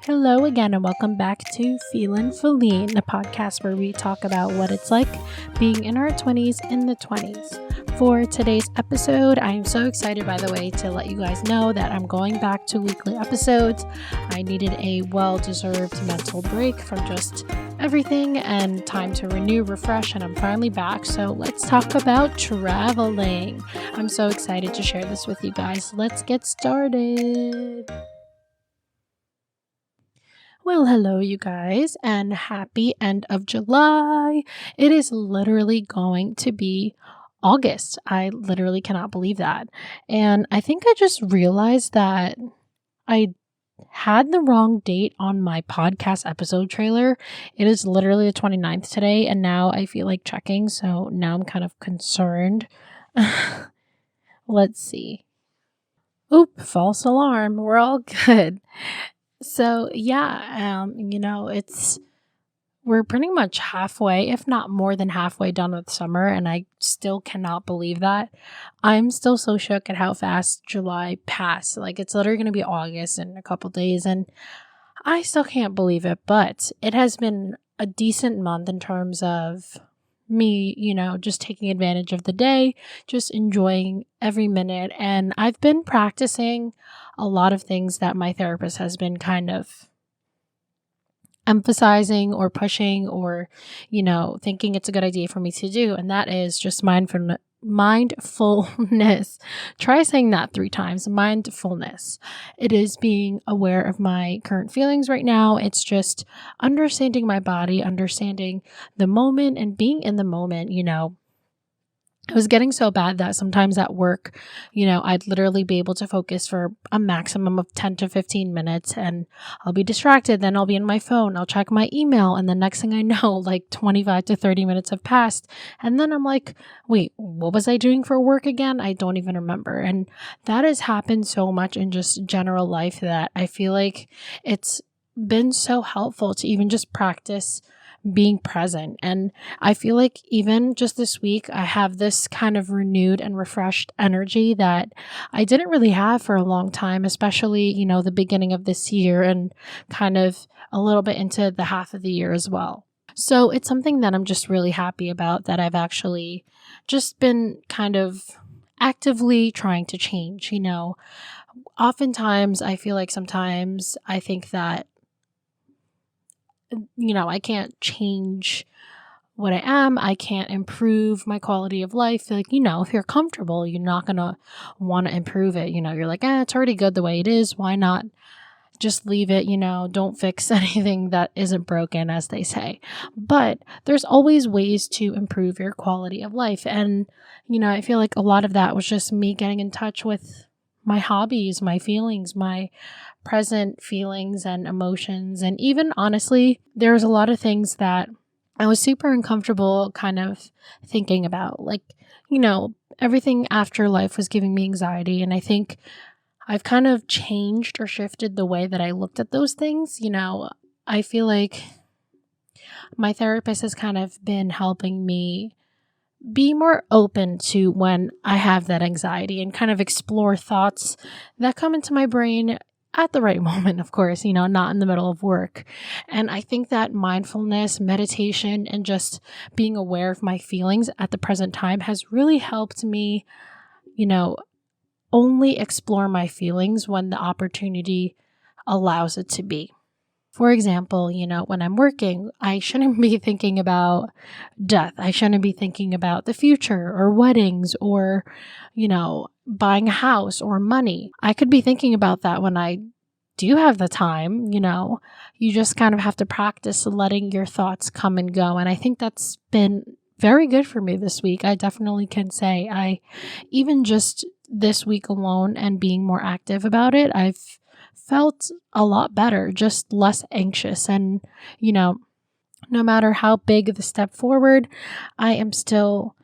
Hello again, and welcome back to Feelin' Feline, a podcast where we talk about what it's like being in our 20s in the 20s. For today's episode, I am so excited, by the way, to let you guys know that I'm going back to weekly episodes. I needed a well-deserved mental break from just everything and time to renew, refresh, and I'm finally back. So let's talk about traveling. I'm so excited to share this with you guys. Let's get started. Well, hello, you guys, and happy end of July. It is literally going to be August. I literally cannot believe that. And I think I just realized that I had the wrong date on my podcast episode trailer. It is literally the 29th today, and now I feel like checking, so now I'm kind of concerned. Let's see. Oop, false alarm. We're all good. So yeah, we're pretty much halfway, if not more than halfway done with summer, and I still cannot believe that. I'm still so shook at how fast July passed. Like, it's literally going to be August in a couple days, and I still can't believe it, but it has been a decent month in terms of me, just taking advantage of the day, just enjoying every minute. And I've been practicing a lot of things that my therapist has been kind of emphasizing or pushing or, thinking it's a good idea for me to do. And that is just mindfulness. Try saying that 3 times. Mindfulness. It is being aware of my current feelings right now. It's just understanding my body, understanding the moment and being in the moment. It was getting so bad that sometimes at work, I'd literally be able to focus for a maximum of 10 to 15 minutes and I'll be distracted. Then I'll be on my phone. I'll check my email. And the next thing I know, like 25 to 30 minutes have passed. And then I'm like, wait, what was I doing for work again? I don't even remember. And that has happened so much in just general life that I feel like it's been so helpful to even just practice being present. And I feel like even just this week, I have this kind of renewed and refreshed energy that I didn't really have for a long time, especially, the beginning of this year and kind of a little bit into the half of the year as well. So it's something that I'm just really happy about, that I've actually just been kind of actively trying to change. Oftentimes I feel like sometimes I think that I can't change what I am. I can't improve my quality of life. Like, if you're comfortable, you're not going to want to improve it. You're like, it's already good the way it is. Why not just leave it? Don't fix anything that isn't broken, as they say. But there's always ways to improve your quality of life. And, I feel like a lot of that was just me getting in touch with my hobbies, my feelings, my present feelings and emotions. And even honestly, there was a lot of things that I was super uncomfortable kind of thinking about. Like, everything after life was giving me anxiety. And I think I've kind of changed or shifted the way that I looked at those things. I feel like my therapist has kind of been helping me be more open to when I have that anxiety and kind of explore thoughts that come into my brain at the right moment, of course, not in the middle of work. And I think that mindfulness, meditation, and just being aware of my feelings at the present time has really helped me, only explore my feelings when the opportunity allows it to be. For example, when I'm working, I shouldn't be thinking about death. I shouldn't be thinking about the future or weddings or, buying a house or money. I could be thinking about that when I do have the time. You just kind of have to practice letting your thoughts come and go. And I think that's been very good for me this week. I definitely can say even just this week alone and being more active about it, I've felt a lot better, just less anxious. And, no matter how big the step forward, I am still,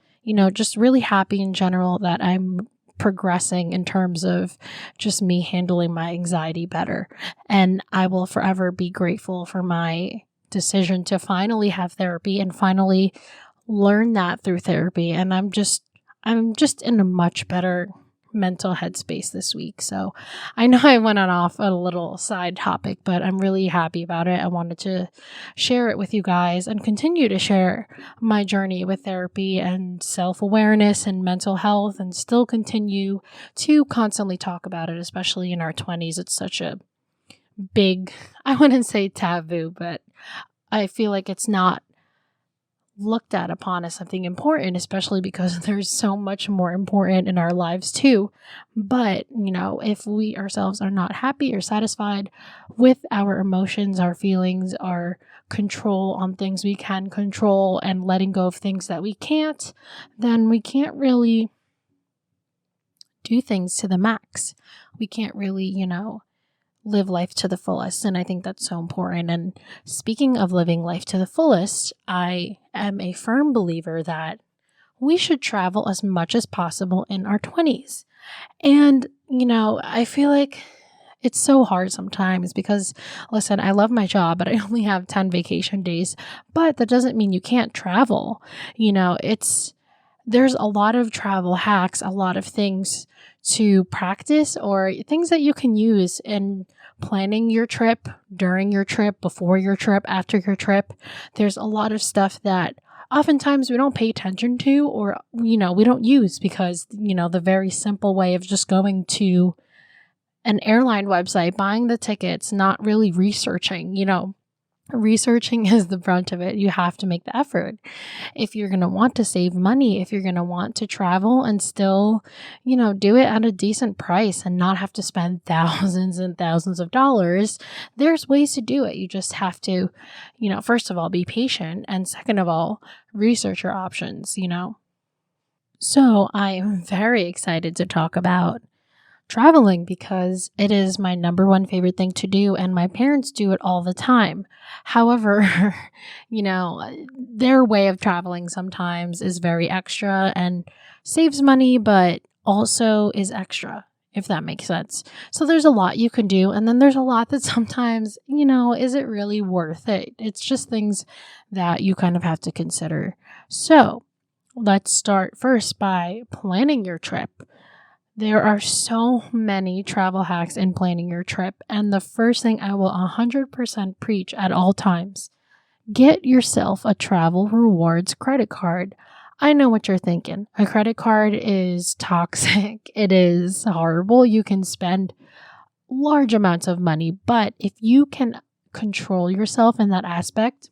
just really happy in general that I'm progressing in terms of just me handling my anxiety better. And I will forever be grateful for my decision to finally have therapy and finally learn that through therapy. And I'm just in a much better mental headspace this week. So I know I went on off a little side topic, but I'm really happy about it. I wanted to share it with you guys and continue to share my journey with therapy and self-awareness and mental health, and still continue to constantly talk about it, especially in our 20s. It's such a big, I wouldn't say taboo, but I feel like it's not looked at upon as something important, especially because there's so much more important in our lives too. But, if we ourselves are not happy or satisfied with our emotions, our feelings, our control on things we can control, and letting go of things that we can't, then we can't really do things to the max. We can't really, live life to the fullest. And I think that's so important. And speaking of living life to the fullest, I am a firm believer that we should travel as much as possible in our 20s. And, I feel like it's so hard sometimes because, listen, I love my job, but I only have 10 vacation days. But that doesn't mean you can't travel. There's a lot of travel hacks, a lot of things to practice, or things that you can use in planning your trip, during your trip, before your trip, after your trip. There's a lot of stuff that oftentimes we don't pay attention to, or, we don't use because, the very simple way of just going to an airline website, buying the tickets, not really researching, researching is the brunt of it. You have to make the effort. If you're going to want to save money, if you're going to want to travel and still, do it at a decent price and not have to spend thousands and thousands of dollars, there's ways to do it. You just have to, first of all, be patient. And second of all, research your options, So I am very excited to talk about traveling because it is my number one favorite thing to do, and my parents do it all the time. However, their way of traveling sometimes is very extra and saves money, but also is extra, if that makes sense. So there's a lot you can do, and then there's a lot that sometimes, is it really worth it? It's just things that you kind of have to consider. So let's start first by planning your trip. There are so many travel hacks in planning your trip, and the first thing I will 100% preach at all times: get yourself a travel rewards credit card. I know what you're thinking. A credit card is toxic. It is horrible. You can spend large amounts of money, but if you can control yourself in that aspect,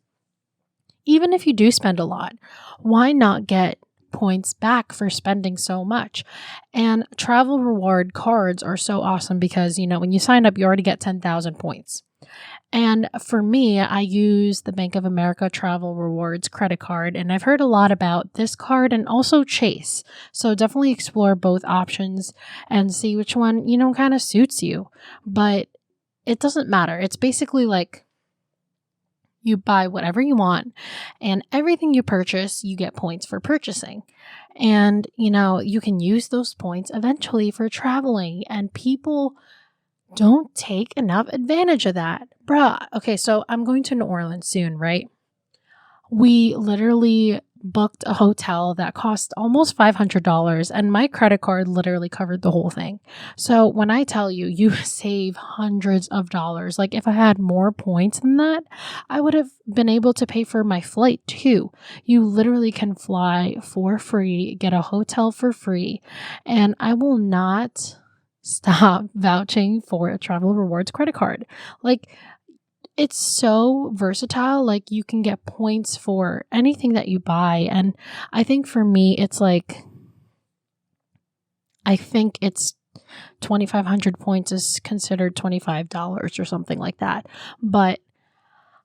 even if you do spend a lot, why not get points back for spending so much? And travel reward cards are so awesome because, when you sign up, you already get 10,000 points. And for me, I use the Bank of America Travel Rewards credit card, and I've heard a lot about this card and also Chase. So definitely explore both options and see which one, kind of suits you. But it doesn't matter. It's basically like you buy whatever you want, and everything you purchase, you get points for purchasing. And, you can use those points eventually for traveling, and people don't take enough advantage of that. Bruh, okay, so I'm going to New Orleans soon, right? We literally booked a hotel that cost almost $500, and my credit card literally covered the whole thing. So when I tell you, you save hundreds of dollars. Like, if I had more points than that, I would have been able to pay for my flight too. You literally can fly for free, get a hotel for free, and I will not stop vouching for a travel rewards credit card. Like, it's so versatile. Like, you can get points for anything that you buy. And I think for me, it's 2,500 points is considered $25 or something like that. But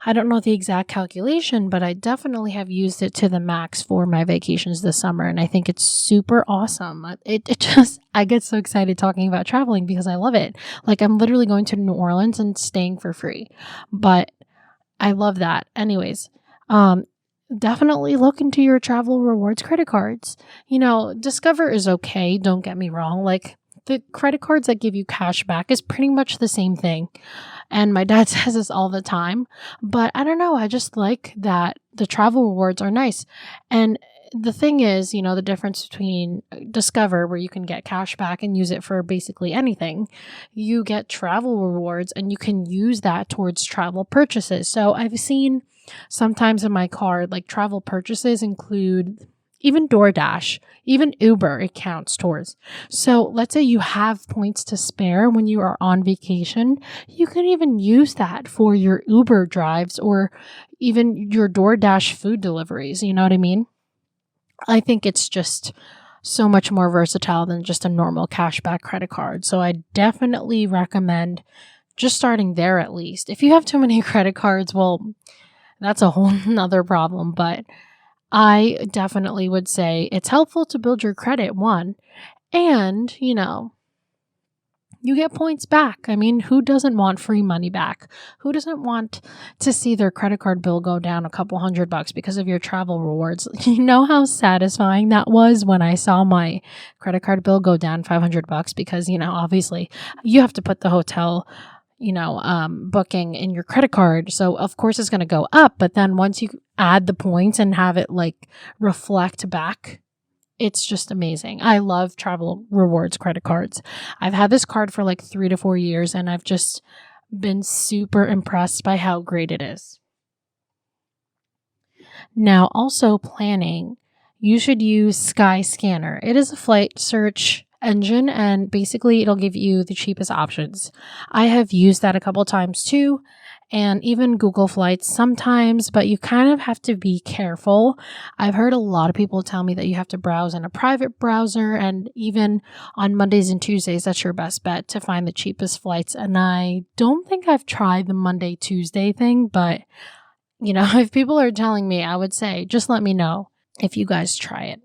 I don't know the exact calculation, but I definitely have used it to the max for my vacations this summer. And I think it's super awesome. I get so excited talking about traveling because I love it. Like, I'm literally going to New Orleans and staying for free, but I love that. Anyways, definitely look into your travel rewards credit cards. Discover is okay. Don't get me wrong. Like, the credit cards that give you cash back is pretty much the same thing. And my dad says this all the time, but I don't know. I just like that the travel rewards are nice. And the thing is, the difference between Discover, where you can get cash back and use it for basically anything, you get travel rewards and you can use that towards travel purchases. So I've seen sometimes in my card, like travel purchases include even DoorDash, even Uber, it counts towards. So let's say you have points to spare when you are on vacation. You can even use that for your Uber drives or even your DoorDash food deliveries. You know what I mean? I think it's just so much more versatile than just a normal cashback credit card. So I definitely recommend just starting there at least. If you have too many credit cards, well, that's a whole nother problem. But I definitely would say it's helpful to build your credit, one, and, you get points back. I mean, who doesn't want free money back? Who doesn't want to see their credit card bill go down a couple $100 because of your travel rewards? You know how satisfying that was when I saw my credit card bill go down $500 because, obviously you have to put the hotel booking in your credit card. So of course it's going to go up, but then once you add the points and have it reflect back, it's just amazing. I love travel rewards credit cards. I've had this card for 3 to 4 years and I've just been super impressed by how great it is. Now, also planning, you should use Skyscanner. It is a flight search engine and basically it'll give you the cheapest options. I have used that a couple times too, and even Google Flights sometimes, but you kind of have to be careful. I've heard a lot of people tell me that you have to browse in a private browser, and even on Mondays and Tuesdays, that's your best bet to find the cheapest flights. And I don't think I've tried the Monday, Tuesday thing, but if people are telling me, I would say just let me know if you guys try it.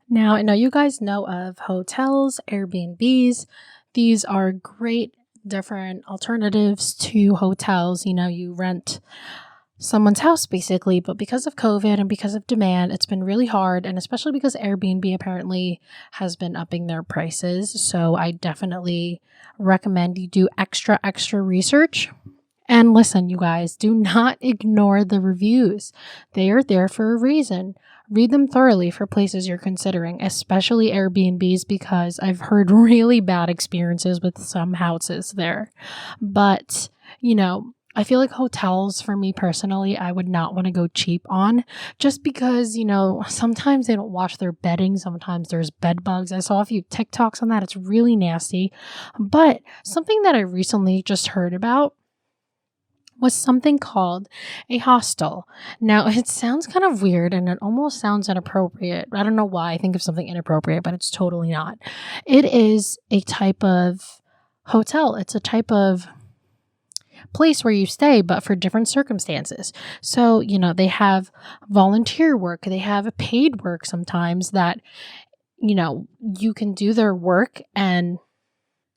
Now, I know you guys know of hotels, Airbnbs. These are great different alternatives to hotels. You rent someone's house basically, but because of COVID and because of demand, it's been really hard. And especially because Airbnb apparently has been upping their prices. So I definitely recommend you do extra research. And listen, you guys, do not ignore the reviews. They are there for a reason. Read them thoroughly for places you're considering, especially Airbnbs, because I've heard really bad experiences with some houses there. But, I feel like hotels, for me personally, I would not want to go cheap on, just because, sometimes they don't wash their bedding. Sometimes there's bed bugs. I saw a few TikToks on that. It's really nasty. But something that I recently just heard about was something called a hostel. Now, it sounds kind of weird and it almost sounds inappropriate. I don't know why I think of something inappropriate, but it's totally not. It is a type of hotel. It's a type of place where you stay, but for different circumstances. So, they have volunteer work. They have paid work sometimes that, you can do their work, and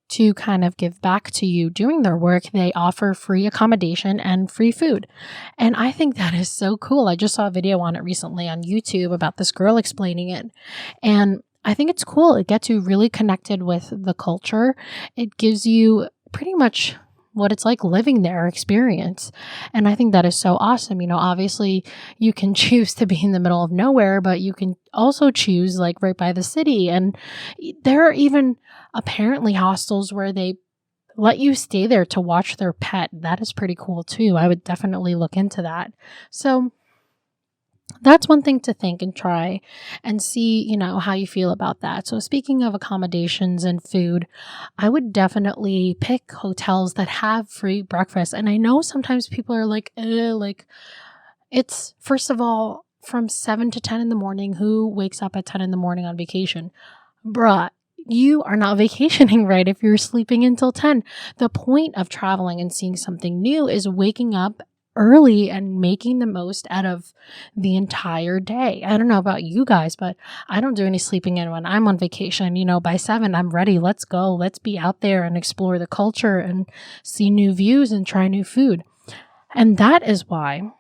to kind of give back to you doing their work, they offer free accommodation and free food. And I think that is so cool. I just saw a video on it recently on YouTube about this girl explaining it. And I think it's cool. It gets you really connected with the culture. It gives you pretty much what it's like living their experience. And I think that is so awesome. Obviously you can choose to be in the middle of nowhere, but you can also choose right by the city. And there are even apparently hostels where they let you stay there to watch their pet. That is pretty cool too. I would definitely look into that. So that's one thing to think and try and see, how you feel about that. So speaking of accommodations and food, I would definitely pick hotels that have free breakfast. And I know sometimes people are it's first of all, from 7 to 10 in the morning. Who wakes up at 10 in the morning on vacation? Bruh, you are not vacationing right if you're sleeping until 10. The point of traveling and seeing something new is waking up early and making the most out of the entire day. I don't know about you guys, but I don't do any sleeping in when I'm on vacation. By 7, I'm ready. Let's go. Let's be out there and explore the culture and see new views and try new food. And that is why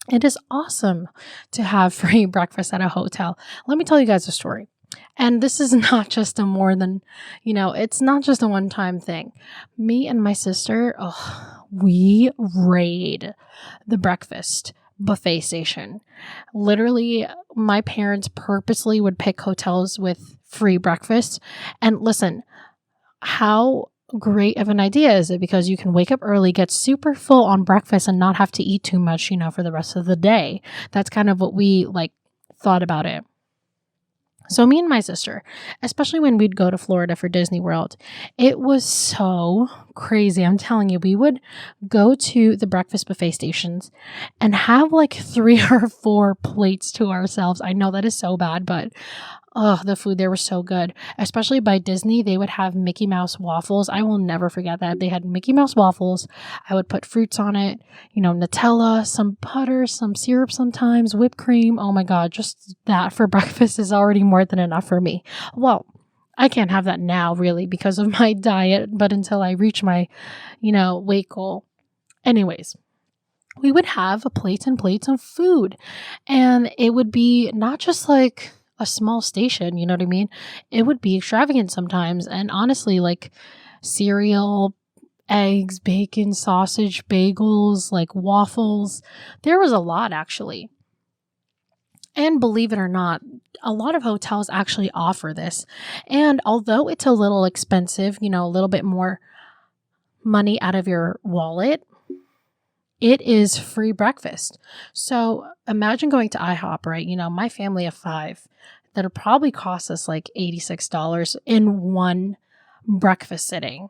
it is awesome to have free breakfast at a hotel. Let me tell you guys a story. And this is not just a more than, it's not just a one-time thing. Me and my sister, we raid the breakfast buffet station. Literally, my parents purposely would pick hotels with free breakfast. And listen, how great of an idea is it? Because you can wake up early, get super full on breakfast, and not have to eat too much, for the rest of the day. That's kind of what we thought about it. So me and my sister, especially when we'd go to Florida for Disney World, it was so crazy. I'm telling you, we would go to the breakfast buffet stations and have 3 or 4 plates to ourselves. I know that is so bad, but the food there was so good. Especially by Disney, they would have Mickey Mouse waffles. I will never forget that. They had Mickey Mouse waffles. I would put fruits on it, Nutella, some butter, some syrup sometimes, whipped cream. Oh my God, just that for breakfast is already more than enough for me. Well, I can't have that now really because of my diet, but until I reach my, weight goal. Anyways, we would have plates and plates of food, and it would be not just a small station, you know what I mean? It would be extravagant sometimes. And honestly, cereal, eggs, bacon, sausage, bagels, waffles. There was a lot actually. And believe it or not, a lot of hotels actually offer this. And although it's a little expensive, a little bit more money out of your wallet, it is free breakfast. So imagine going to IHOP, right? My family of 5, that'll probably cost us $86 in one breakfast sitting.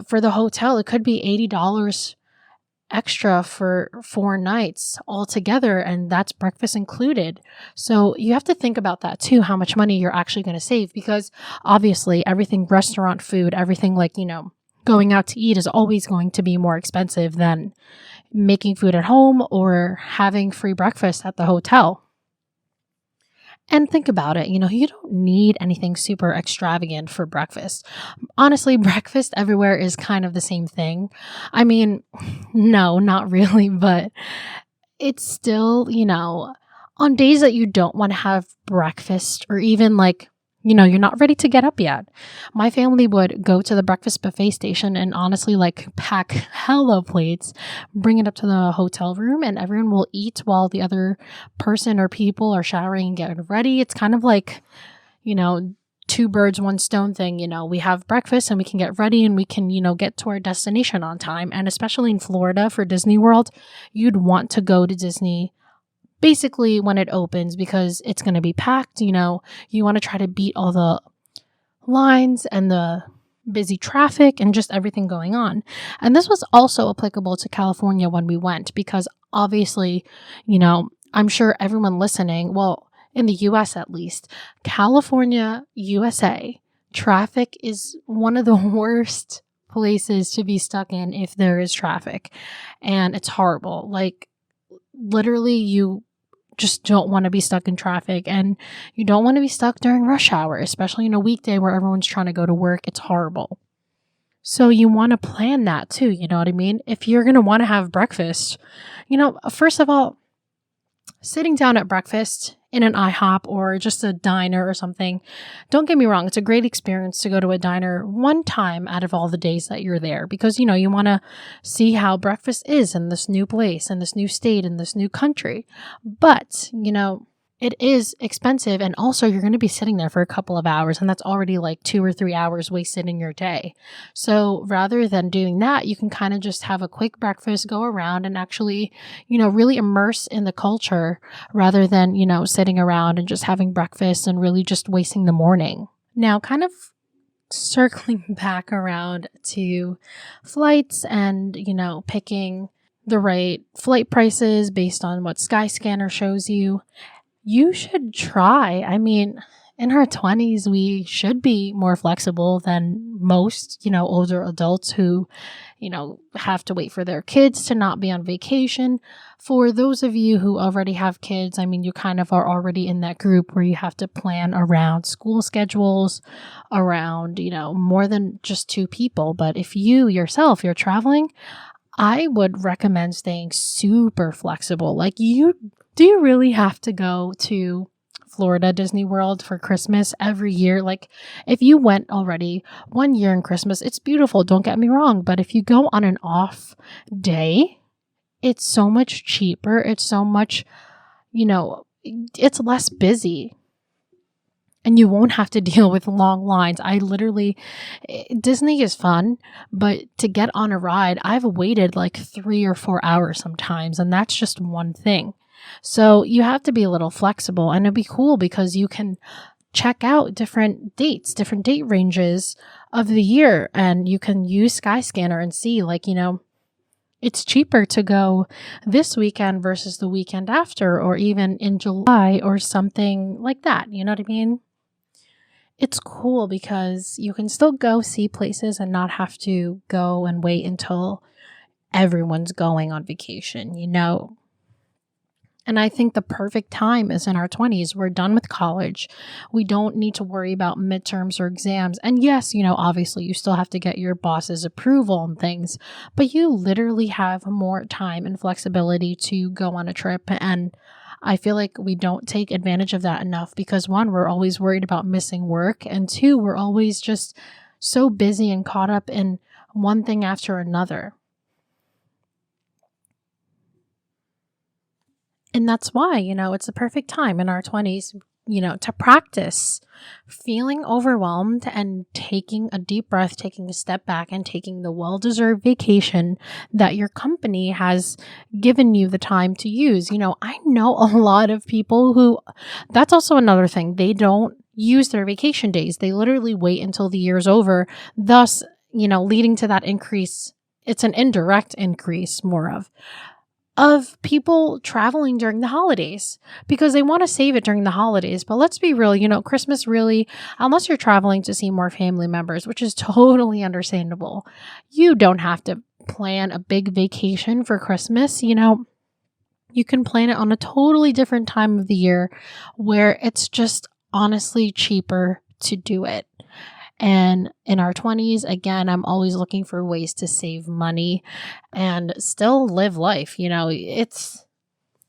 For the hotel, it could be $80 extra for 4 nights altogether, and that's breakfast included. So you have to think about that too, how much money you're actually going to save, because obviously everything restaurant food, everything going out to eat is always going to be more expensive than making food at home or having free breakfast at the hotel. And think about it, you don't need anything super extravagant for breakfast. Honestly, breakfast everywhere is kind of the same thing. I mean, no, not really, but it's still, on days that you don't want to have breakfast or even you're not ready to get up yet. My family would go to the breakfast buffet station and honestly pack hella plates, bring it up to the hotel room, and everyone will eat while the other person or people are showering and getting ready. It's kind of 2 birds, 1 stone thing. We have breakfast and we can get ready and we can, get to our destination on time. And especially in Florida for Disney World, you'd want to go to Disney basically when it opens because it's going to be packed. You want to try to beat all the lines and the busy traffic and just everything going on. And this was also applicable to California when we went because obviously, I'm sure everyone listening, well, in the US at least, California, USA, traffic is one of the worst places to be stuck in if there is traffic. And it's horrible. Literally, you just don't want to be stuck in traffic, and you don't want to be stuck during rush hour, especially in a weekday where everyone's trying to go to work. It's horrible. So you want to plan that too, you know what I mean? If you're going to want to have breakfast, first of all, sitting down at breakfast in an IHOP or just a diner or something, don't get me wrong, it's a great experience to go to a diner one time out of all the days that you're there because, you want to see how breakfast is in this new place, in this new state, in this new country. But, it is expensive, and also you're going to be sitting there for a couple of hours, and that's already 2 or 3 hours wasted in your day. So rather than doing that, you can kind of just have a quick breakfast, go around and actually, really immerse in the culture rather than, sitting around and just having breakfast and really just wasting the morning. Now, kind of circling back around to flights and, picking the right flight prices based on what Skyscanner shows you. You should try. I mean, in our 20s, we should be more flexible than most, older adults who, have to wait for their kids to not be on vacation. For those of you who already have kids, I mean, you kind of are already in that group where you have to plan around school schedules, around, more than just 2 people. But if you yourself, you're traveling, I would recommend staying super flexible. Do you really have to go to Florida Disney World for Christmas every year. Like, if you went already one year in Christmas, it's beautiful, don't get me wrong. But if you go on an off day, it's so much cheaper. It's so much, it's less busy. And you won't have to deal with long lines. Disney is fun, but to get on a ride, I've waited like 3 or 4 hours sometimes, and that's just one thing. So you have to be a little flexible, and it'd be cool because you can check out different dates, different date ranges of the year, and you can use Skyscanner and see, like, it's cheaper to go this weekend versus the weekend after, or even in July or something like that. You know what I mean? It's cool because you can still go see places and not have to go and wait until everyone's going on vacation, And I think the perfect time is in our 20s. We're done with college. We don't need to worry about midterms or exams. And yes, obviously you still have to get your boss's approval and things, but you literally have more time and flexibility to go on a trip. And I feel like we don't take advantage of that enough because, one, we're always worried about missing work, and two, we're always just so busy and caught up in one thing after another. And that's why, it's the perfect time in our 20s, to practice feeling overwhelmed and taking a deep breath, taking a step back, and taking the well-deserved vacation that your company has given you the time to use. I know a lot of people who, that's also another thing, they don't use their vacation days. They literally wait until the year's over, thus, leading to that increase. It's an indirect increase more of people traveling during the holidays because they want to save it during the holidays. But let's be real, Christmas really, unless you're traveling to see more family members, which is totally understandable, you don't have to plan a big vacation for Christmas. You can plan it on a totally different time of the year where it's just honestly cheaper to do it. And in our 20s, again, I'm always looking for ways to save money and still live life. It's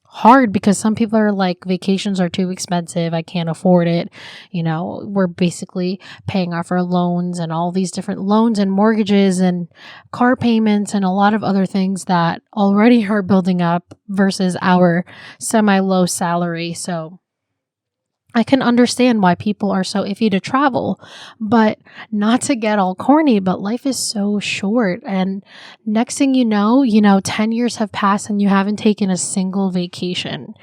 hard because some people are like, vacations are too expensive. I can't afford it. We're basically paying off our loans and all these different loans and mortgages and car payments and a lot of other things that already are building up versus our semi-low salary. So I can understand why people are so iffy to travel, but not to get all corny, but life is so short. And next thing you know, 10 years have passed and you haven't taken a single vacation.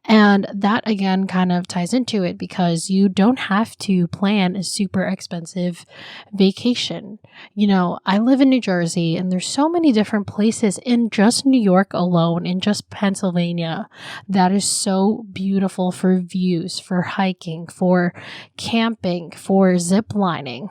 And that again kind of ties into it because you don't have to plan a super expensive vacation. I live in New Jersey and there's so many different places in just New York alone, in just Pennsylvania, that is so beautiful for views, for hiking, for camping, for zip lining.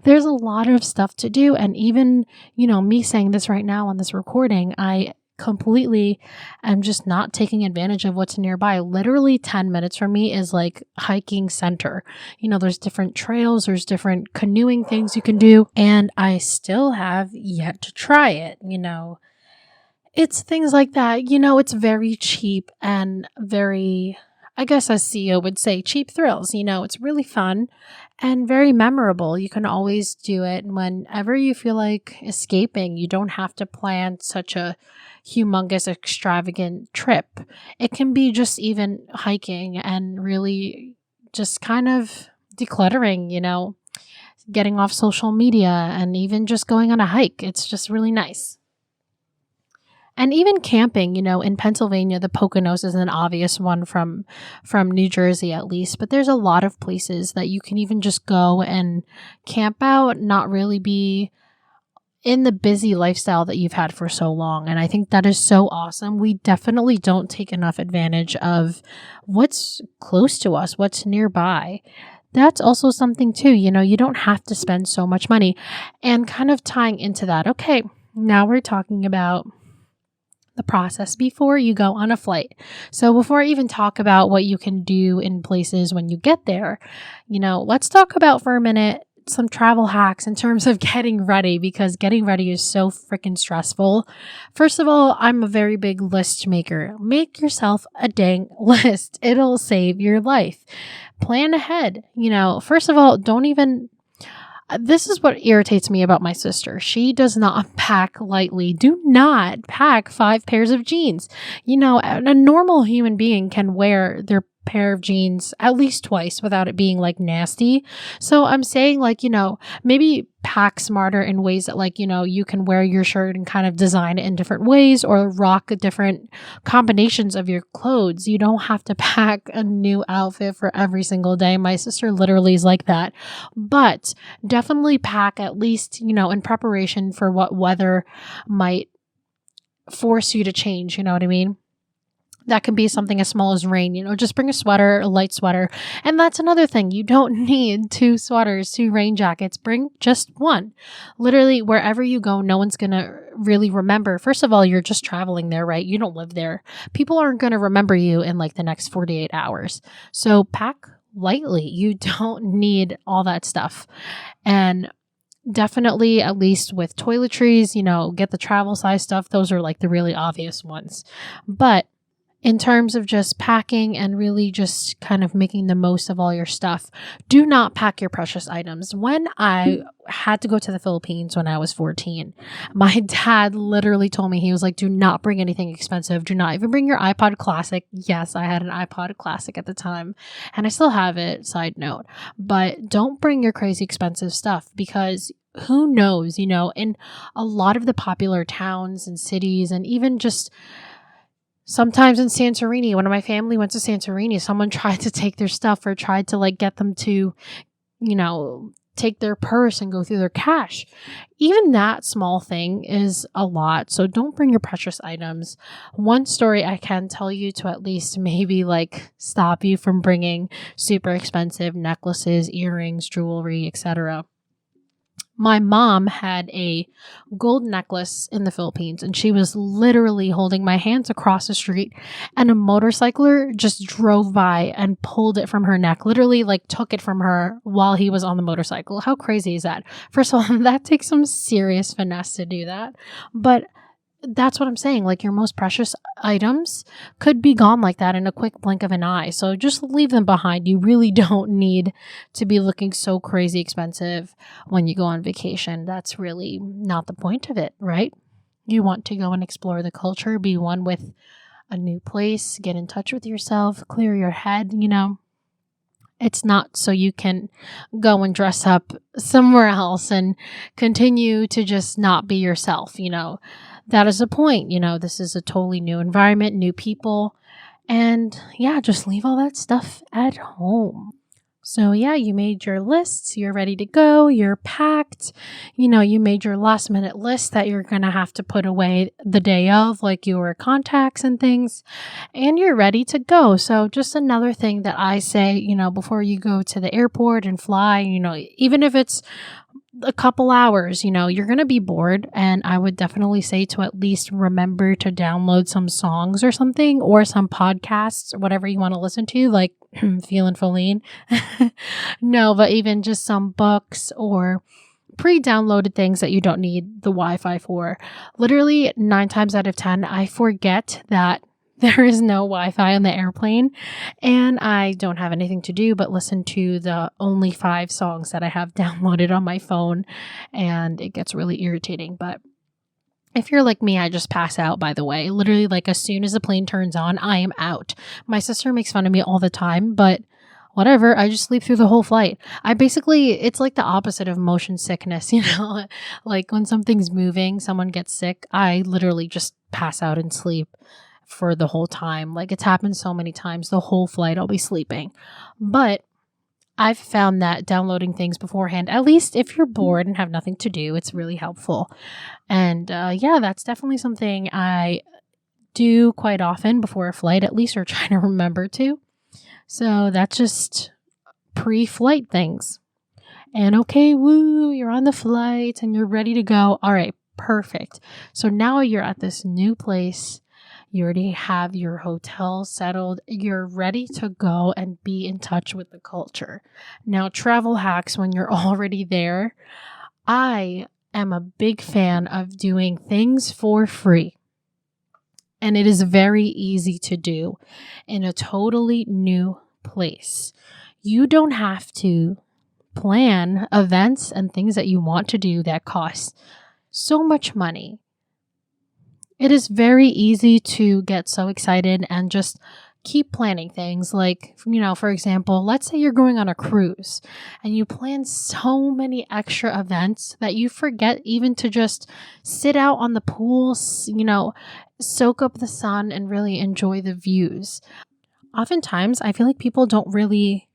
There's a lot of stuff to do. And even, me saying this right now on this recording, I completely am just not taking advantage of what's nearby. Literally 10 minutes from me is like hiking center. There's different trails, there's different canoeing things you can do. And I still have yet to try it, It's things like that. It's very cheap and very, I guess as CEO would say, cheap thrills. It's really fun and very memorable. You can always do it whenever you feel like escaping. You don't have to plan such a humongous, extravagant trip. It can be just even hiking and really just kind of decluttering, getting off social media and even just going on a hike. It's just really nice. And even camping, in Pennsylvania, the Poconos is an obvious one from New Jersey at least, but there's a lot of places that you can even just go and camp out, not really be in the busy lifestyle that you've had for so long. And I think that is so awesome. We definitely don't take enough advantage of what's close to us, what's nearby. That's also something too, you don't have to spend so much money. And kind of tying into that, okay, now we're talking about the process before you go on a flight. So before I even talk about what you can do in places when you get there, let's talk about for a minute some travel hacks in terms of getting ready, because getting ready is so freaking stressful. First of all, I'm a very big list maker. Make yourself a dang list. It'll save your life. Plan ahead. First of all, don't even this is what irritates me about my sister. She does not pack lightly. Do not pack 5 pairs of jeans. A normal human being can wear their pair of jeans at least twice without it being like nasty. So I'm saying maybe pack smarter in ways that you can wear your shirt and kind of design it in different ways, or rock different combinations of your clothes. You don't have to pack a new outfit for every single day. My sister literally is like that. But definitely pack at least, in preparation for what weather might force you to change. You know what I mean? That can be something as small as rain, just bring a sweater, a light sweater. And that's another thing. You don't need 2 sweaters, 2 rain jackets. Bring just one. Literally, wherever you go, no one's going to really remember. First of all, you're just traveling there, right? You don't live there. People aren't going to remember you in the next 48 hours. So pack lightly. You don't need all that stuff. And definitely, at least with toiletries, get the travel size stuff. Those are the really obvious ones. But in terms of just packing and really just kind of making the most of all your stuff, do not pack your precious items. When I had to go to the Philippines when I was 14, my dad literally told me, he was like, do not bring anything expensive. Do not even bring your iPod Classic. Yes, I had an iPod Classic at the time, and I still have it, side note. But don't bring your crazy expensive stuff, because who knows, in a lot of the popular towns and cities, and even just sometimes in Santorini, when my family went to Santorini, someone tried to take their stuff, or tried to get them to, take their purse and go through their cash. Even that small thing is a lot. So don't bring your precious items. One story I can tell you to at least maybe stop you from bringing super expensive necklaces, earrings, jewelry, etc. My mom had a gold necklace in the Philippines, and she was literally holding my hands across the street, and a motorcycler just drove by and pulled it from her neck, literally took it from her while he was on the motorcycle. How crazy is that? First of all, that takes some serious finesse to do that. But that's what I'm saying. Your most precious items could be gone like that in a quick blink of an eye. So just leave them behind. You really don't need to be looking so crazy expensive when you go on vacation. That's really not the point of it, right? You want to go and explore the culture, be one with a new place, get in touch with yourself, clear your head, It's not so you can go and dress up somewhere else and continue to just not be yourself, That is the point. This is a totally new environment, new people. And yeah, just leave all that stuff at home. So yeah, you made your lists, you're ready to go, you're packed, you made your last minute list that you're going to have to put away the day of, your contacts and things, and you're ready to go. So just another thing that I say, before you go to the airport and fly, even if it's a couple hours, you're going to be bored. And I would definitely say to at least remember to download some songs or something, or some podcasts, or whatever you want to listen to, Feelin' Feline. No, but even just some books or pre-downloaded things that you don't need the Wi-Fi for. Literally 9 times out of 10, I forget that there is no Wi-Fi on the airplane, and I don't have anything to do but listen to the only 5 songs that I have downloaded on my phone, and it gets really irritating. But if you're like me, I just pass out, by the way. Literally, as soon as the plane turns on, I am out. My sister makes fun of me all the time, but whatever, I just sleep through the whole flight. It's the opposite of motion sickness, when something's moving, someone gets sick, I literally just pass out and sleep for the whole time. It's happened so many times, the whole flight I'll be sleeping. But I've found that downloading things beforehand, at least if you're bored and have nothing to do, it's really helpful. And yeah, that's definitely something I do quite often before a flight, at least, or trying to remember to. So that's just pre-flight things. And okay, woo, you're on the flight and you're ready to go. All right, perfect. So now you're at this new place. You already have your hotel settled. You're ready to go and be in touch with the culture. Now, travel hacks when you're already there. I am a big fan of doing things for free. And it is very easy to do in a totally new place. You don't have to plan events and things that you want to do that cost so much money. It is very easy to get so excited and just keep planning things. Like, for example, let's say you're going on a cruise and you plan so many extra events that you forget even to just sit out on the pool, soak up the sun and really enjoy the views. Oftentimes, I feel like people don't really,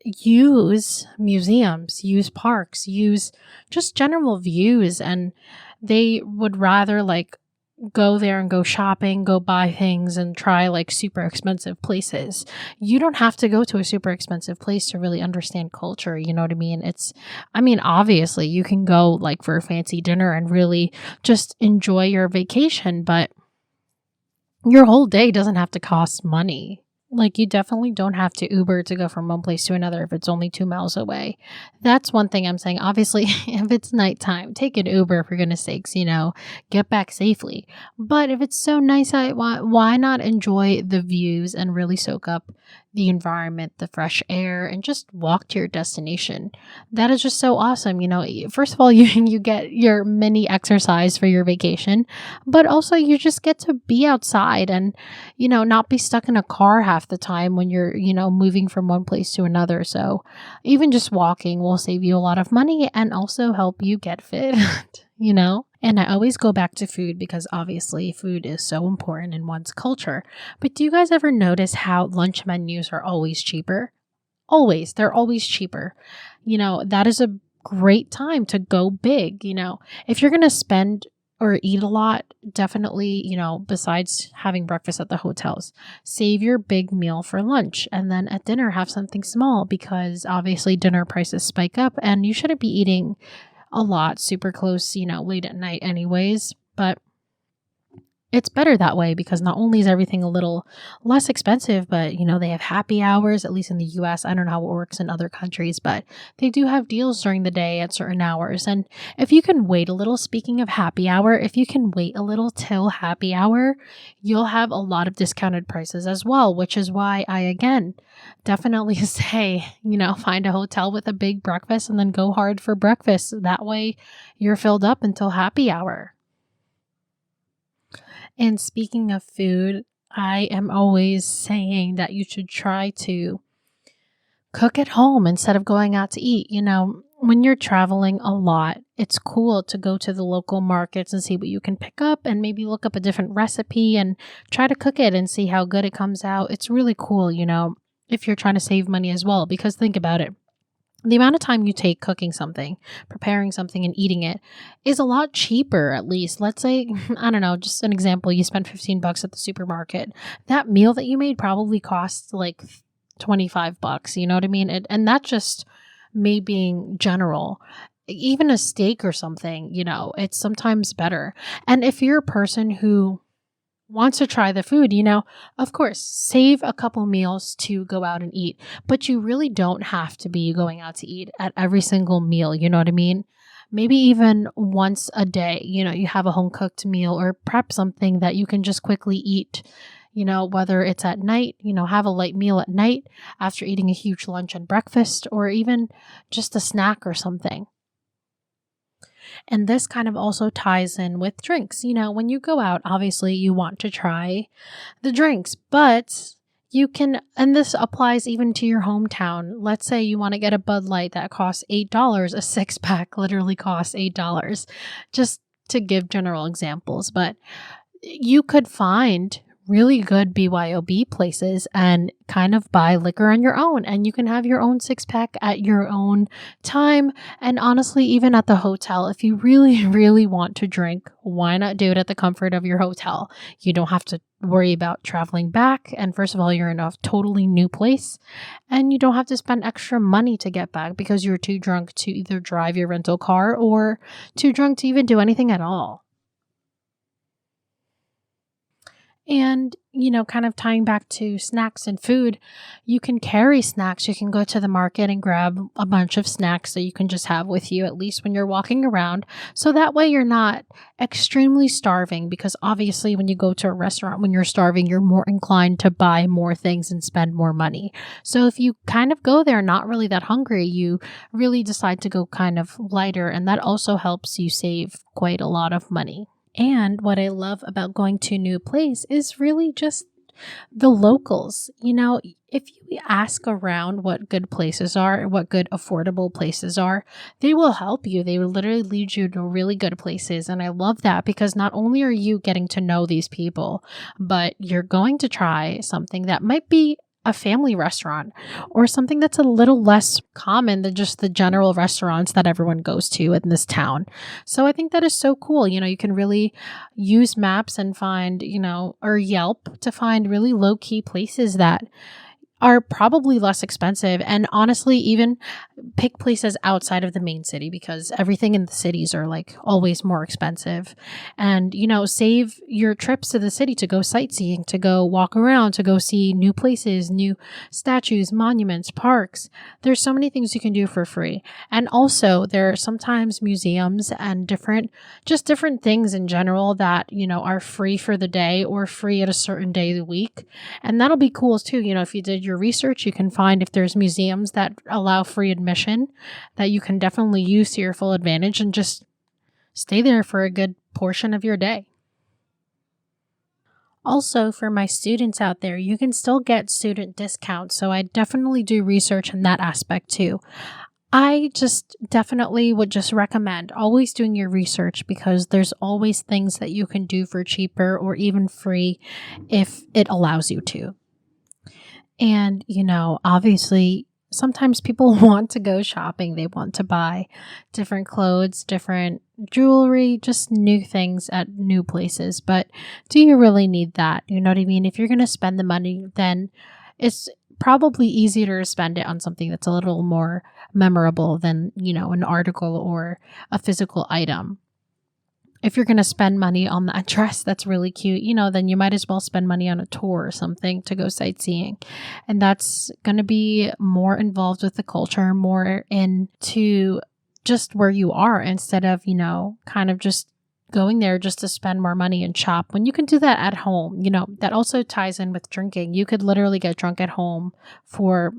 use museums, use parks, use just general views, and they would rather go there and go shopping, go buy things and try super expensive places. You don't have to go to a super expensive place to really understand culture. You know what I mean? Obviously you can go for a fancy dinner and really just enjoy your vacation, but your whole day doesn't have to cost money. You definitely don't have to Uber to go from one place to another if it's only 2 miles away. That's one thing I'm saying. Obviously, if it's nighttime, take an Uber for goodness sakes, get back safely. But if it's so nice, why not enjoy the views and really soak up the environment, the fresh air, and just walk to your destination? That is just so awesome. First of all, you get your mini exercise for your vacation, but also you just get to be outside and, not be stuck in a car half the time when you're, moving from one place to another. So even just walking will save you a lot of money and also help you get fit, And I always go back to food because obviously food is so important in one's culture. But do you guys ever notice how lunch menus are always cheaper? Always. They're always cheaper. That is a great time to go big. If you're going to spend or eat a lot, definitely, besides having breakfast at the hotels, save your big meal for lunch. And then at dinner, have something small because obviously dinner prices spike up and you shouldn't be eating a lot super close, late at night anyways. But it's better that way because not only is everything a little less expensive, but, they have happy hours, at least in the US. I don't know how it works in other countries, but they do have deals during the day at certain hours. And if you can wait a little, speaking of happy hour, if you can wait a little till happy hour, you'll have a lot of discounted prices as well, which is why I, again, definitely say, find a hotel with a big breakfast and then go hard for breakfast. That way you're filled up until happy hour. And speaking of food, I am always saying that you should try to cook at home instead of going out to eat. When you're traveling a lot, it's cool to go to the local markets and see what you can pick up and maybe look up a different recipe and try to cook it and see how good it comes out. It's really cool, if you're trying to save money as well, because think about it. The amount of time you take cooking something, preparing something, and eating it is a lot cheaper, at least. Let's say, I don't know, just an example, you spent $15 at the supermarket. That meal that you made probably costs $25, you know what I mean? And that's just me being general. Even a steak or something, it's sometimes better. And if you're a person who wants to try the food, of course, save a couple meals to go out and eat, but you really don't have to be going out to eat at every single meal. You know what I mean? Maybe even once a day, you have a home cooked meal or prep something that you can just quickly eat, whether it's at night, have a light meal at night after eating a huge lunch and breakfast, or even just a snack or something. And this kind of also ties in with drinks. When you go out, obviously you want to try the drinks, but you can, and this applies even to your hometown. Let's say you want to get a Bud Light that costs $8. A 6-pack literally costs $8, just to give general examples. But you could find really good BYOB places and kind of buy liquor on your own, and you can have your own 6-pack at your own time. And honestly, even at the hotel, if you really, really want to drink, why not do it at the comfort of your hotel? You don't have to worry about traveling back. And first of all, you're in a totally new place, and you don't have to spend extra money to get back because you're too drunk to either drive your rental car or too drunk to even do anything at all. And, kind of tying back to snacks and food, you can carry snacks. You can go to the market and grab a bunch of snacks that you can just have with you, at least when you're walking around. So that way you're not extremely starving, because obviously, when you go to a restaurant, when you're starving, you're more inclined to buy more things and spend more money. So if you kind of go there not really that hungry, you really decide to go kind of lighter, and that also helps you save quite a lot of money. And what I love about going to a new place is really just the locals. If you ask around what good places are, what good affordable places are, they will help you. They will literally lead you to really good places. And I love that, because not only are you getting to know these people, but you're going to try something that might be a family restaurant, or something that's a little less common than just the general restaurants that everyone goes to in this town. So I think that is so cool. You can really use maps and find, or Yelp to find really low key places that are probably less expensive, and honestly even pick places outside of the main city, because everything in the cities are like always more expensive. And save your trips to the city to go sightseeing, to go walk around, to go see new places, new statues, monuments, parks. There's so many things you can do for free. And also there are sometimes museums and different things in general that are free for the day, or free at a certain day of the week. And that'll be cool too. If you did your research, you can find if there's museums that allow free admission that you can definitely use to your full advantage, and just stay there for a good portion of your day. Also, for my students out there, you can still get student discounts. So I definitely do research in that aspect too. I just definitely would just recommend always doing your research, because there's always things that you can do for cheaper or even free if it allows you to. And, obviously, sometimes people want to go shopping. They want to buy different clothes, different jewelry, just new things at new places. But do you really need that? You know what I mean? If you're going to spend the money, then it's probably easier to spend it on something that's a little more memorable than, an article or a physical item. If you're going to spend money on that dress that's really cute, then you might as well spend money on a tour or something to go sightseeing. And that's going to be more involved with the culture, more into just where you are, instead of, kind of just going there just to spend more money and shop, when you can do that at home. That also ties in with drinking. You could literally get drunk at home for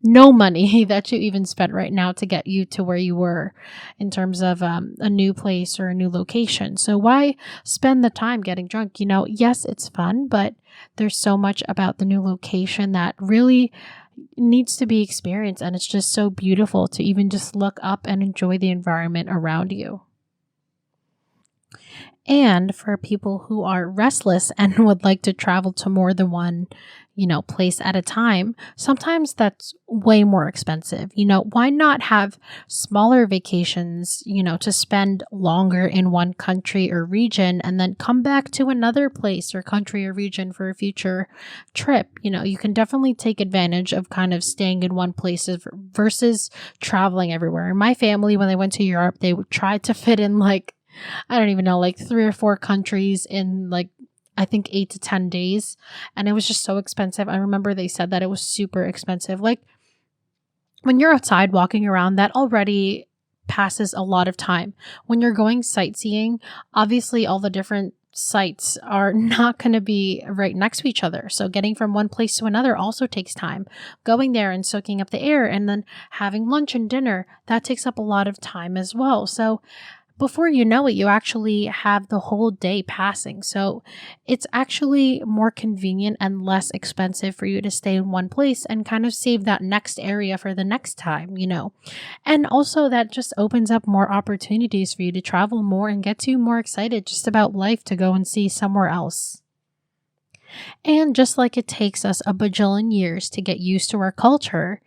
no money that you even spent right now to get you to where you were, in terms of a new place or a new location. So why spend the time getting drunk? Yes, it's fun, but there's so much about the new location that really needs to be experienced. And it's just so beautiful to even just look up and enjoy the environment around you. And for people who are restless and would like to travel to more than one, place at a time, sometimes that's way more expensive. Why not have smaller vacations, to spend longer in one country or region, and then come back to another place or country or region for a future trip? You can definitely take advantage of kind of staying in one place versus traveling everywhere. My family, when they went to Europe, they tried to fit in I don't even know, 3 or 4 countries in I think 8 to 10 days. And it was just so expensive. I remember they said that it was super expensive. When you're outside walking around, that already passes a lot of time. When you're going sightseeing, obviously all the different sites are not going to be right next to each other. So getting from one place to another also takes time. Going there and soaking up the air, and then having lunch and dinner, that takes up a lot of time as well. So before you know it, you actually have the whole day passing. So it's actually more convenient and less expensive for you to stay in one place and kind of save that next area for the next time, And also that just opens up more opportunities for you to travel more and gets you more excited just about life to go and see somewhere else. And just like it takes us a bajillion years to get used to our culture,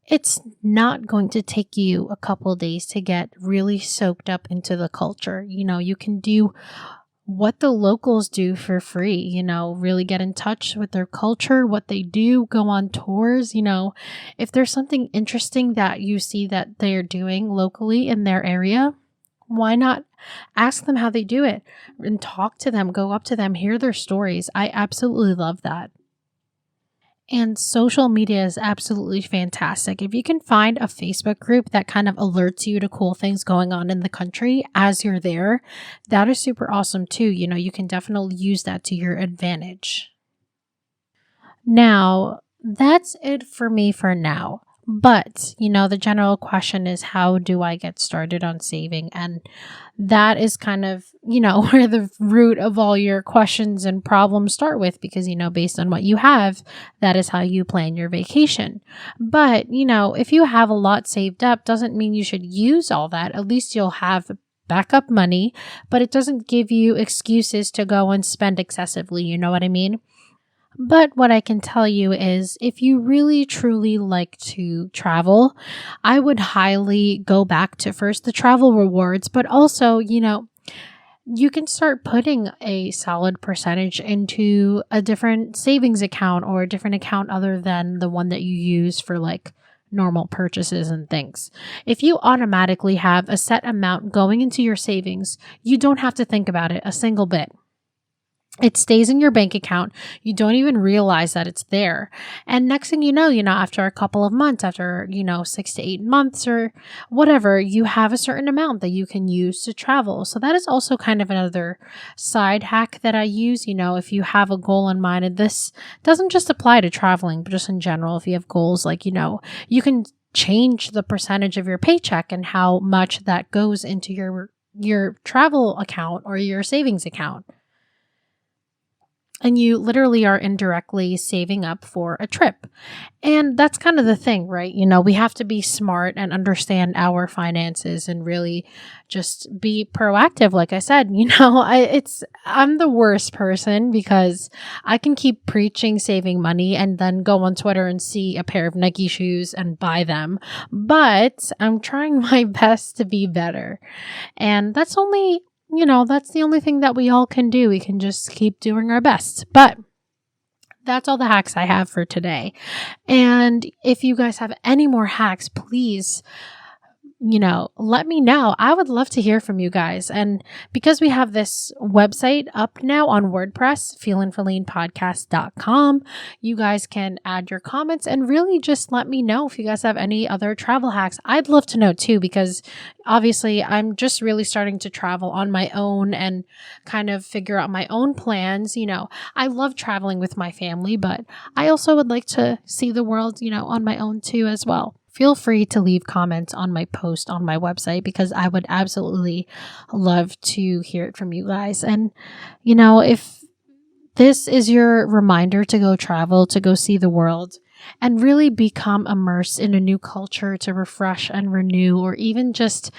it's not going to take you a couple days to get really soaked up into the culture. You can do what the locals do for free, really get in touch with their culture, what they do, go on tours. If there's something interesting that you see that they're doing locally in their area, Why not ask them how they do it and talk to them, go up to them, hear their stories? I absolutely love that. And social media is absolutely fantastic. If you can find a Facebook group that kind of alerts you to cool things going on in the country as you're there, that is super awesome too. You can definitely use that to your advantage. Now, that's it for me for now. But, the general question is, how do I get started on saving? And that is kind of, where the root of all your questions and problems start with, because, based on what you have, that is how you plan your vacation. But, if you have a lot saved up, doesn't mean you should use all that. At least you'll have backup money, but it doesn't give you excuses to go and spend excessively. You know what I mean? But what I can tell you is, if you really truly like to travel, I would highly go back to first the travel rewards, but also, you can start putting a solid percentage into a different savings account or a different account other than the one that you use for like normal purchases and things. If you automatically have a set amount going into your savings, you don't have to think about it a single bit. It stays in your bank account. You don't even realize that it's there. And next thing you know, after a couple of months, after, 6 to 8 months or whatever, you have a certain amount that you can use to travel. So that is also kind of another side hack that I use. If you have a goal in mind, and this doesn't just apply to traveling, but just in general, if you have goals, like, you can change the percentage of your paycheck and how much that goes into your travel account or your savings account. And you literally are indirectly saving up for a trip. And that's kind of the thing, right? We have to be smart and understand our finances and really just be proactive. Like I said, I'm the worst person because I can keep preaching saving money and then go on Twitter and see a pair of Nike shoes and buy them. But I'm trying my best to be better. And that's the only thing that we all can do. We can just keep doing our best. But that's all the hacks I have for today. And if you guys have any more hacks, please, let me know. I would love to hear from you guys. And because we have this website up now on WordPress, feelinfullenepodcast.com, you guys can add your comments and really just let me know if you guys have any other travel hacks. I'd love to know too, because obviously I'm just really starting to travel on my own and kind of figure out my own plans. I love traveling with my family, but I also would like to see the world, on my own too as well. Feel free to leave comments on my post on my website, because I would absolutely love to hear it from you guys. And, if this is your reminder to go travel, to go see the world, and really become immersed in a new culture, to refresh and renew, or even just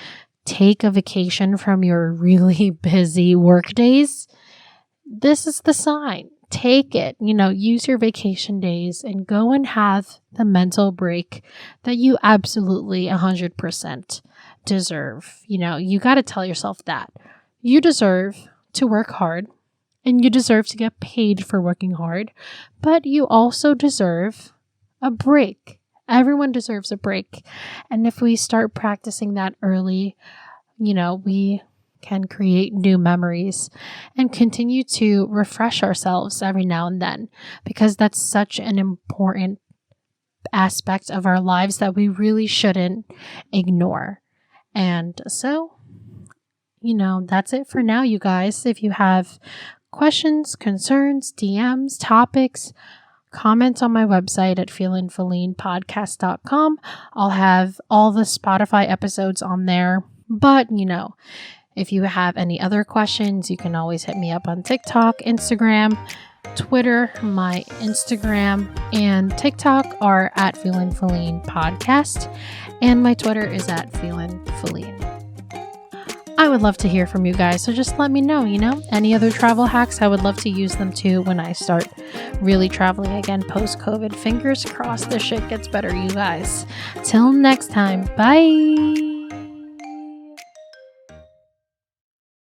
take a vacation from your really busy work days, this is the sign. Take it, use your vacation days and go and have the mental break that you absolutely 100% deserve. You got to tell yourself that you deserve to work hard and you deserve to get paid for working hard, but you also deserve a break. Everyone deserves a break. And if we start practicing that early, we can create new memories and continue to refresh ourselves every now and then, because that's such an important aspect of our lives that we really shouldn't ignore. And so, that's it for now, you guys. If you have questions, concerns, DMs, topics, comments on my website at feelinfullenepodcast.com. I'll have all the Spotify episodes on there. But, if you have any other questions, you can always hit me up on TikTok, Instagram, Twitter. My Instagram and TikTok are at feelinfullenepodcast, and my Twitter is at feelinfullen. I would love to hear from you guys, so just let me know, any other travel hacks. I would love to use them too when I start really traveling again post-COVID. Fingers crossed this shit gets better, you guys. Till next time, bye!